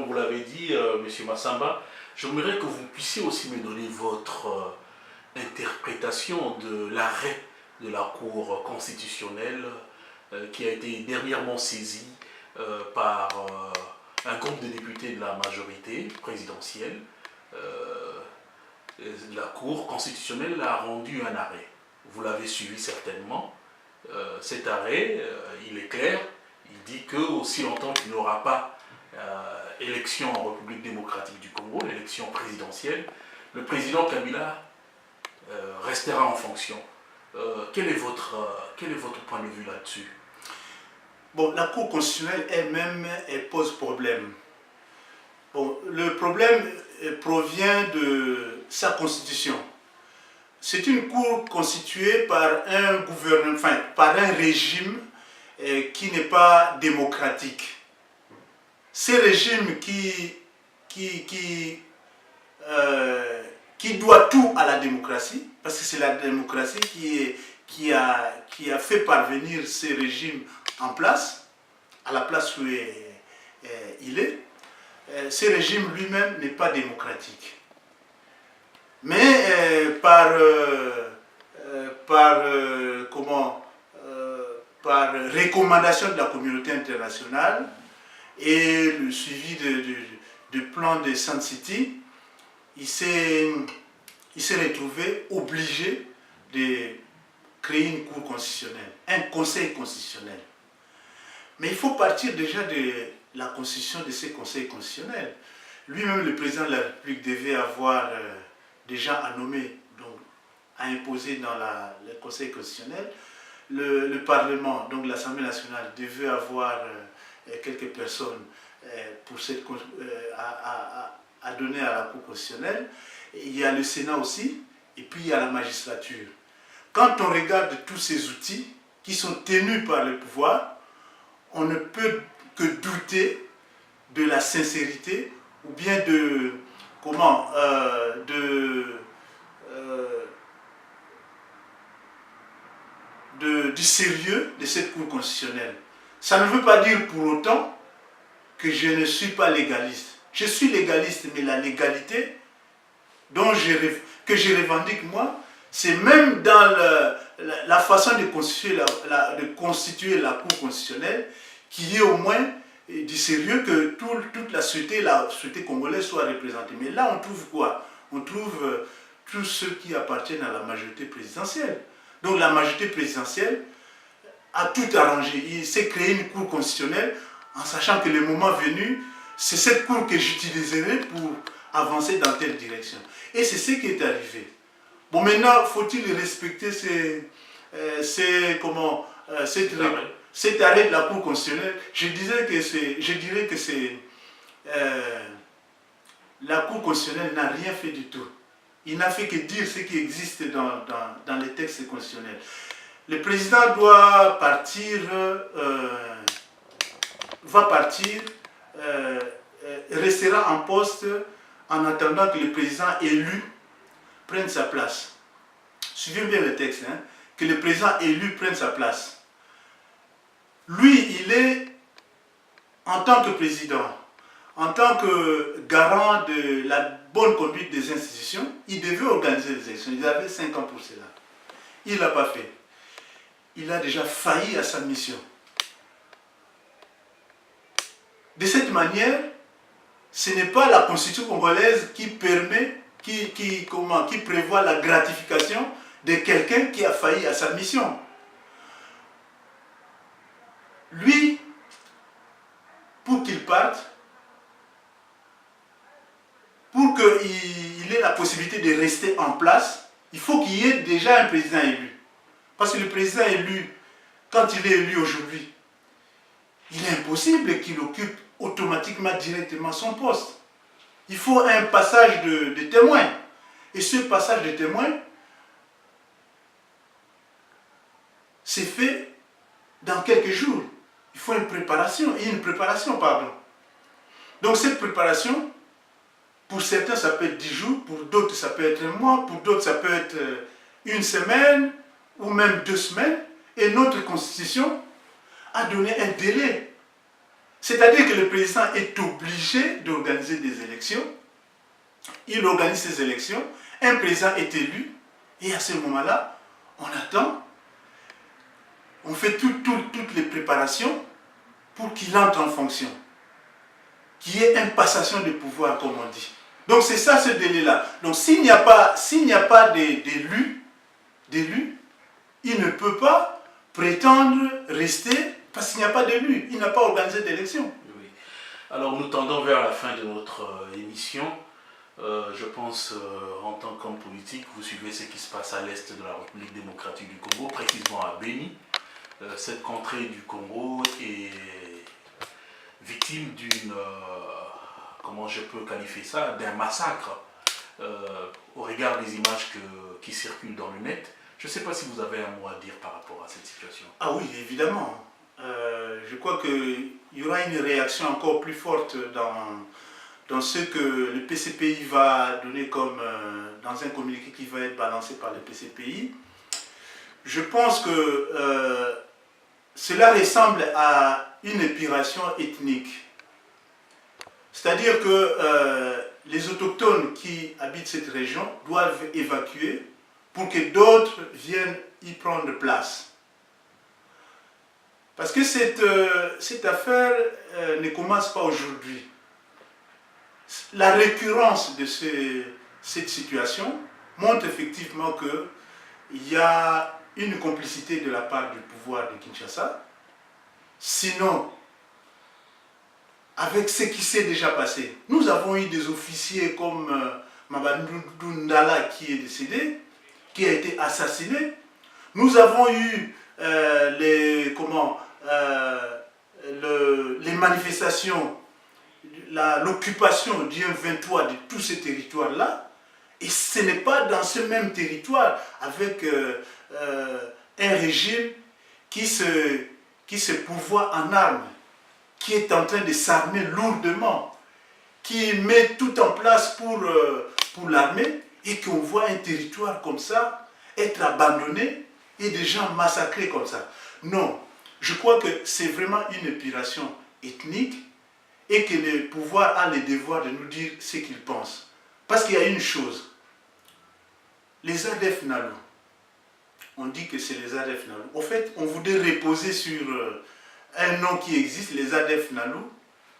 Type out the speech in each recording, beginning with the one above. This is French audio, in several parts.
comme vous l'avez dit, Monsieur Massamba, j'aimerais que vous puissiez aussi me donner votre interprétation de l'arrêt de la Cour constitutionnelle qui a été dernièrement saisi par un groupe de députés de la majorité présidentielle. La Cour constitutionnelle a rendu un arrêt. Vous l'avez suivi certainement. Cet arrêt, il est clair, il dit que aussi longtemps qu'il n'y aura pas élection en République démocratique du Congo, l'élection présidentielle, le président Kabila restera en fonction. Quel est votre point de vue là-dessus? Bon, la Cour constitutionnelle elle-même, elle pose problème. Bon, le problème provient de sa constitution. C'est une cour constituée par un gouvernement, enfin, par un régime qui n'est pas démocratique. Ces régimes qui doit tout à la démocratie, parce que c'est la démocratie qui a fait parvenir ces régimes en place, à la place où il est. Ce régime lui-même n'est pas démocratique. Mais par recommandation de la communauté internationale et le suivi du plan de Sun City, il s'est retrouvé obligé de créer une cour constitutionnelle, un conseil constitutionnel. Mais il faut partir déjà de la constitution de ces conseils constitutionnels. Lui-même, le président de la République devait avoir déjà à nommer, donc à imposer dans le conseil constitutionnel. Le Parlement, donc l'Assemblée nationale, devait avoir quelques personnes à donner à la Cour constitutionnelle. Il y a le Sénat aussi, et puis il y a la magistrature. Quand on regarde tous ces outils qui sont tenus par le pouvoir, on ne peut que douter de la sincérité ou bien du sérieux de cette Cour constitutionnelle. Ça ne veut pas dire pour autant que je ne suis pas légaliste. Je suis légaliste, mais la légalité que je revendique moi, c'est même dans la façon de constituer la Cour constitutionnelle qu'il y ait au moins du sérieux, que toute la société congolaise soit représentée. Mais là, on trouve quoi? On trouve tous ceux qui appartiennent à la majorité présidentielle. Donc la majorité présidentielle a tout arrangé. Il s'est créé une cour constitutionnelle en sachant que le moment venu, c'est cette cour que j'utiliserai pour avancer dans telle direction. Et c'est ce qui est arrivé. Bon, maintenant, faut-il respecter cet arrêt de la Cour constitutionnelle? Je dirais que la Cour constitutionnelle n'a rien fait du tout. Il n'a fait que dire ce qui existe dans les textes constitutionnels. Le président doit partir, restera en poste en attendant que le président élu prenne sa place. Suivez bien le texte, hein, que le président élu prenne sa place. Lui, il est, en tant que président, en tant que garant de la bonne conduite des institutions, il devait organiser les élections. Il avait 5 ans pour cela. Il ne l'a pas fait. Il a déjà failli à sa mission. De cette manière, ce n'est pas la Constitution congolaise qui permet, qui prévoit la gratification de quelqu'un qui a failli à sa mission. Lui, pour qu'il parte, pour qu'il ait la possibilité de rester en place, il faut qu'il y ait déjà un président élu. Parce que le président élu, quand il est élu aujourd'hui, il est impossible qu'il occupe automatiquement, directement son poste. Il faut un passage de témoins. Et ce passage de témoins, c'est fait dans quelques jours. Il faut une préparation, Donc cette préparation, pour certains ça peut être 10 jours, pour d'autres ça peut être un mois, pour d'autres ça peut être une semaine, ou même 2 semaines. Et notre constitution a donné un délai. C'est-à-dire que le président est obligé d'organiser des élections. Il organise ces élections, un président est élu, et à ce moment-là, on attend, on fait toutes les préparations pour qu'il entre en fonction, qu'il y ait une passation de pouvoir, comme on dit. Donc c'est ça ce délai-là. Donc s'il n'y a pas d'élu, il ne peut pas prétendre rester parce qu'il n'y a pas d'élu, il n'a pas organisé d'élection. Oui. Alors nous tendons vers la fin de notre émission. Je pense, en tant qu'homme politique, vous suivez ce qui se passe à l'est de la République démocratique du Congo, précisément à Béni. Cette contrée du Congo est victime d'une, comment je peux qualifier ça, d'un massacre au regard des images qui circulent dans le net. Je ne sais pas si vous avez un mot à dire par rapport à cette situation. Ah oui, évidemment. Je crois qu'il y aura une réaction encore plus forte dans ce que le PCPI va donner comme dans un communiqué qui va être balancé par le PCPI. Je pense que cela ressemble à une épuration ethnique. C'est-à-dire que les autochtones qui habitent cette région doivent évacuer pour que d'autres viennent y prendre place. Parce que cette affaire ne commence pas aujourd'hui. La récurrence de cette situation montre effectivement qu'il y a une complicité de la part du pouvoir de Kinshasa. Sinon, avec ce qui s'est déjà passé, nous avons eu des officiers comme Mabandou Ndala qui est décédé, qui a été assassiné. Nous avons eu les manifestations, l'occupation du M23 de tous ces territoires-là, et ce n'est pas dans ce même territoire avec un régime qui se pourvoit en armes, qui est en train de s'armer lourdement, qui met tout en place pour l'armée, et qu'on voit un territoire comme ça être abandonné et des gens massacrés comme ça. Non, je crois que c'est vraiment une épuration ethnique et que le pouvoir a le devoir de nous dire ce qu'il pense. Parce qu'il y a une chose, les ADF Nalu, on dit que c'est les ADF Nalu. En fait, on voudrait reposer sur un nom qui existe, les ADF Nalu.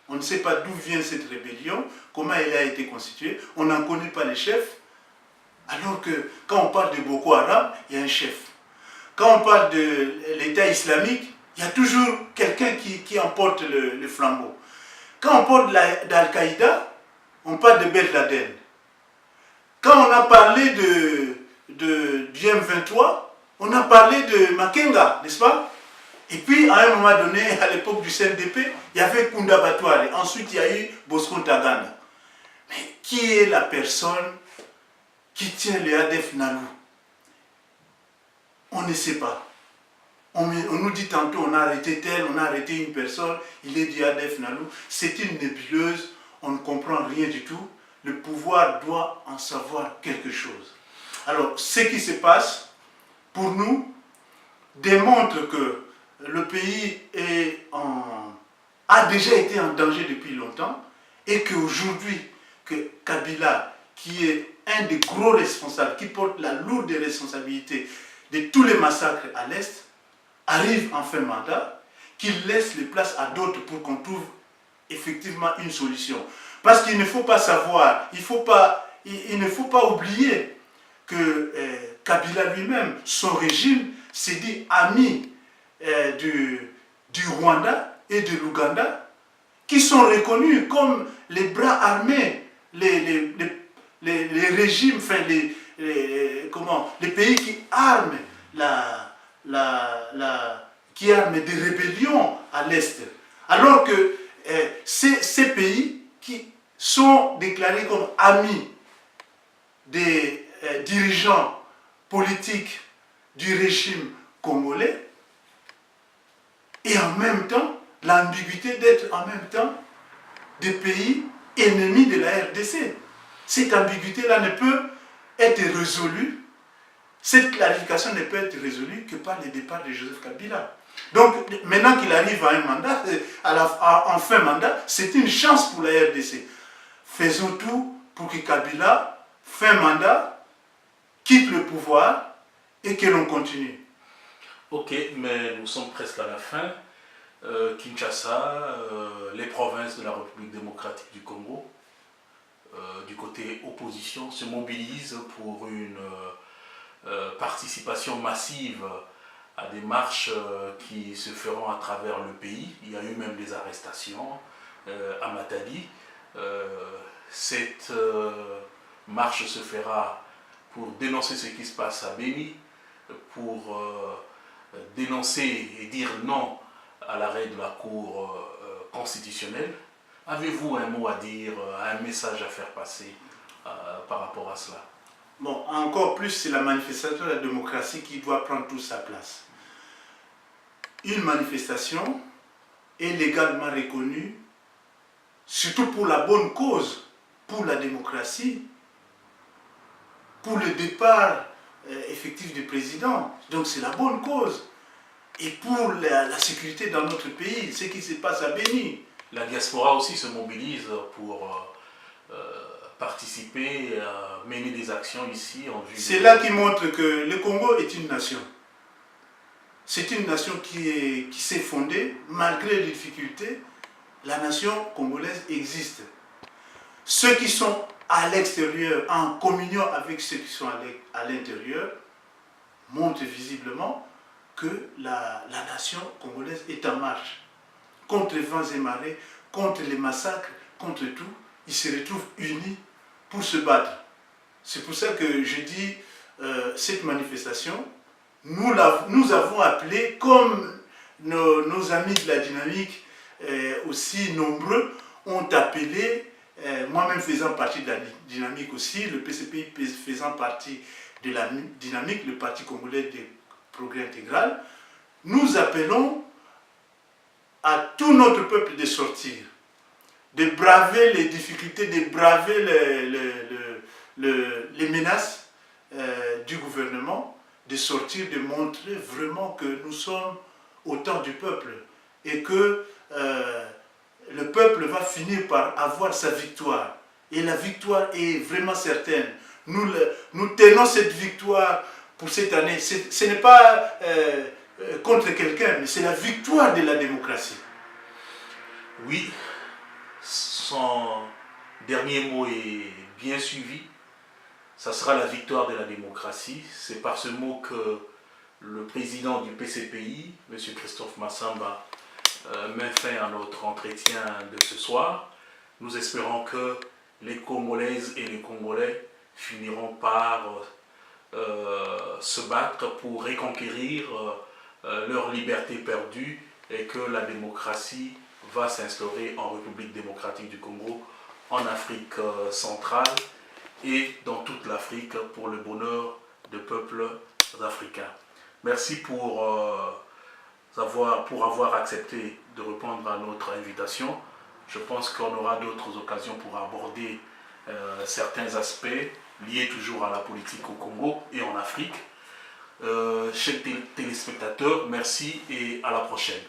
On ne sait pas d'où vient cette rébellion, comment elle a été constituée, on n'en connaît pas les chefs. Alors que quand on parle de Boko Haram, il y a un chef. Quand on parle de l'État islamique, il y a toujours quelqu'un qui emporte le flambeau. Quand on parle d'Al-Qaïda, on parle de Ben Laden. Quand on a parlé du M23, on a parlé de Makenga, n'est-ce pas? Et puis, à un moment donné, à l'époque du CNDP, il y avait Kunda Batouare. Ensuite, il y a eu Bosco Ntaganda. Mais qui est la personne qui tient le ADF Nalu? On ne sait pas. On nous dit tantôt on a arrêté tel, on a arrêté une personne, il est du ADF Nalu. C'est une nébuleuse, on ne comprend rien du tout. Le pouvoir doit en savoir quelque chose. Alors, ce qui se passe, pour nous, démontre que le pays a déjà été en danger depuis longtemps et qu'aujourd'hui, que Kabila, qui est un des gros responsables, qui porte la lourde responsabilité de tous les massacres à l'Est, arrive en fin de mandat, qu'il laisse les places à d'autres pour qu'on trouve effectivement une solution. Parce qu'il ne faut pas savoir, il ne faut pas oublier que Kabila lui-même, son régime, s'est dit ami du Rwanda et de l'Ouganda, qui sont reconnus comme les bras armés, les régimes, enfin les pays qui arment qui arment des rébellions à l'Est. Alors que ces pays qui sont déclarés comme amis des dirigeants politiques du régime congolais, et en même temps, l'ambiguïté d'être en même temps des pays ennemis de la RDC. Cette ambiguïté-là ne peut être résolue, cette clarification ne peut être résolue que par le départ de Joseph Kabila. Donc maintenant qu'il arrive à un mandat, en fin mandat, c'est une chance pour la RDC. Faisons tout pour que Kabila, fin mandat, quitte le pouvoir et que l'on continue. Ok, mais nous sommes presque à la fin. Kinshasa, les provinces de la République démocratique du Congo, du côté opposition, se mobilisent pour une participation massive à des marches qui se feront à travers le pays. Il y a eu même des arrestations à Matadi. Cette marche se fera pour dénoncer ce qui se passe à Béni, pour dénoncer et dire non à l'arrêt de la Cour constitutionnelle. Avez-vous un mot à dire, un message à faire passer par rapport à cela? Bon, encore plus, c'est la manifestation de la démocratie qui doit prendre toute sa place. Une manifestation est légalement reconnue, surtout pour la bonne cause, pour la démocratie, pour le départ effectif du président. Donc c'est la bonne cause. Et pour la sécurité dans notre pays, ce qui se passe à Béni. La diaspora aussi se mobilise pour participer, à mener des actions ici en vue. C'est là qui montre que le Congo est une nation. C'est une nation qui s'est fondée, malgré les difficultés, la nation congolaise existe. Ceux qui sont à l'extérieur, en communion avec ceux qui sont à l'intérieur, montrent visiblement que la nation congolaise est en marche. Contre vents et marées, contre les massacres, contre tout, ils se retrouvent unis pour se battre. C'est pour ça que je dis, cette manifestation, nous avons appelé, comme nos amis de la dynamique, aussi nombreux, ont appelé, moi-même faisant partie de la dynamique aussi, le PCPI faisant partie de la dynamique, le Parti congolais de progrès intégral, nous appelons à tout notre peuple de sortir, de braver les difficultés, de braver les menaces du gouvernement, de sortir, de montrer vraiment que nous sommes au temps du peuple et que le peuple va finir par avoir sa victoire. Et la victoire est vraiment certaine. Nous tenons cette victoire pour cette année. Ce n'est pas contre quelqu'un, mais c'est la victoire de la démocratie. Oui, son dernier mot est bien suivi. Ça sera la victoire de la démocratie. C'est par ce mot que le président du PCPI, M. Christophe Massamba, met fin à notre entretien de ce soir. Nous espérons que les Congolaises et les Congolais finiront par se battre pour reconquérir leur liberté perdue et que la démocratie va s'instaurer en République démocratique du Congo, en Afrique centrale et dans toute l'Afrique pour le bonheur des peuples africains. Merci pour avoir accepté de répondre à notre invitation. Je pense qu'on aura d'autres occasions pour aborder certains aspects liés toujours à la politique au Congo et en Afrique. Chers téléspectateurs, merci et à la prochaine.